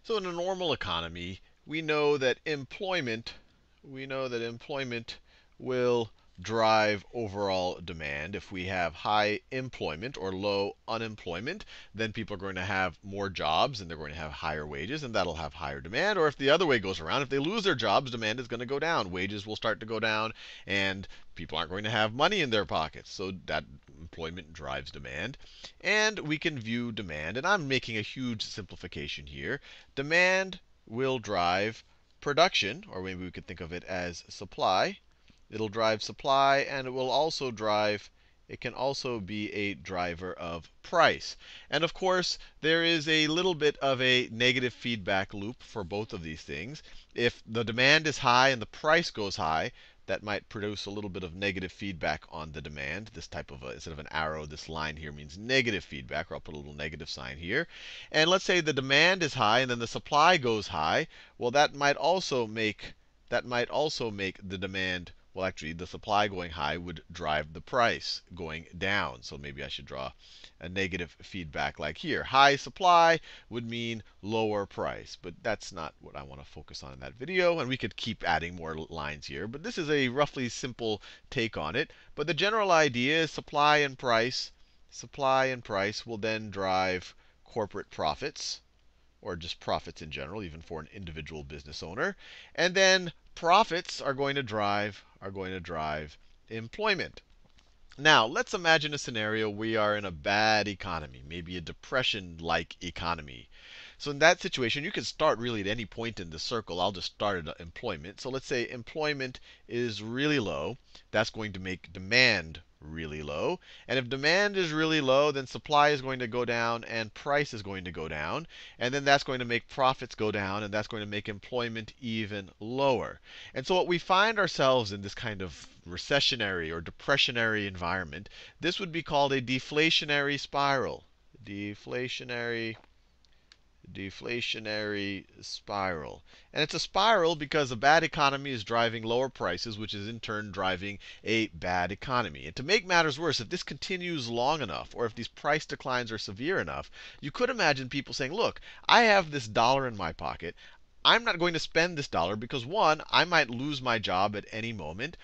So in a normal economy, we know that employment will drive overall demand. If we have high employment or low unemployment, then people are going to have more jobs and they're going to have higher wages, and that'll have higher demand. Or if the other way goes around, if they lose their jobs, demand is going to go down. Wages will start to go down, and people aren't going to have money in their pockets. So that employment drives demand. And we can view demand, and I'm making a huge simplification here. Demand will drive production, or maybe we could think of it as supply. It'll drive supply, and it can also be a driver of price. And of course, there is a little bit of a negative feedback loop for both of these things. If the demand is high and the price goes high, that might produce a little bit of negative feedback on the demand. This type of instead of an arrow, this line here means negative feedback, or I'll put a little negative sign here. And let's say the demand is high and then the supply goes high. Well, that might also make the demand, well, actually, the supply going high would drive the price going down. So maybe I should draw a negative feedback like here. High supply would mean lower price. But that's not what I want to focus on in that video. And we could keep adding more lines here. But this is a roughly simple take on it. But the general idea is supply and price will then drive corporate profits, or just profits in general, even for an individual business owner. And then profits are going to drive employment. Now, let's imagine a scenario we are in a bad economy, maybe a depression-like economy. So in that situation, you can start really at any point in the circle. I'll just start at employment. So let's say employment is really low. That's going to make demand really low. And if demand is really low, then supply is going to go down and price is going to go down. And then that's going to make profits go down, and that's going to make employment even lower. And so what we find ourselves in this kind of recessionary or depressionary environment, this would be called a deflationary spiral. Deflationary spiral. And it's a spiral because a bad economy is driving lower prices, which is in turn driving a bad economy. And to make matters worse, if this continues long enough, or if these price declines are severe enough, you could imagine people saying, look, I have this dollar in my pocket. I'm not going to spend this dollar because, one, I might lose my job at any moment.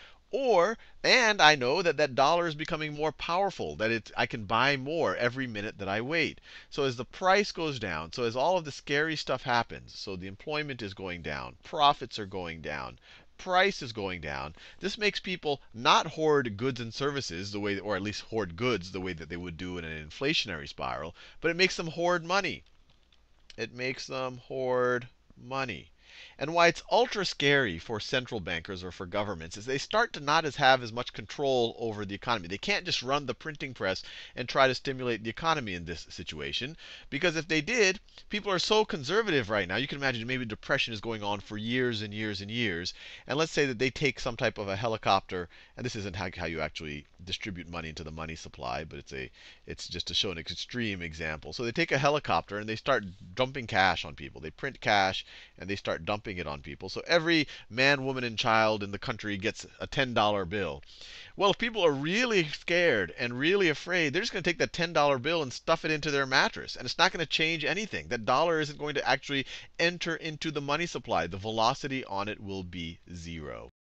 And I know that that dollar is becoming more powerful, that I can buy more every minute that I wait. So as the price goes down, so as all of the scary stuff happens, so the employment is going down, profits are going down, price is going down, this makes people not hoard goods and services the way, or at least hoard goods the way that they would do in an inflationary spiral, but it makes them hoard money. It makes them hoard money. And why it's ultra scary for central bankers or for governments is they start to not have as much control over the economy. They can't just run the printing press and try to stimulate the economy in this situation. Because if they did, people are so conservative right now. You can imagine maybe depression is going on for years and years and years. And let's say that they take some type of a helicopter, and this isn't how you actually distribute money into the money supply, but it's just to show an extreme example. So they take a helicopter and they start dumping cash on people. They print cash and they start dumping it on people. So every man, woman, and child in the country gets a $10 bill. Well, if people are really scared and really afraid, they're just going to take that $10 bill and stuff it into their mattress. And it's not going to change anything. That dollar isn't going to actually enter into the money supply. The velocity on it will be 0.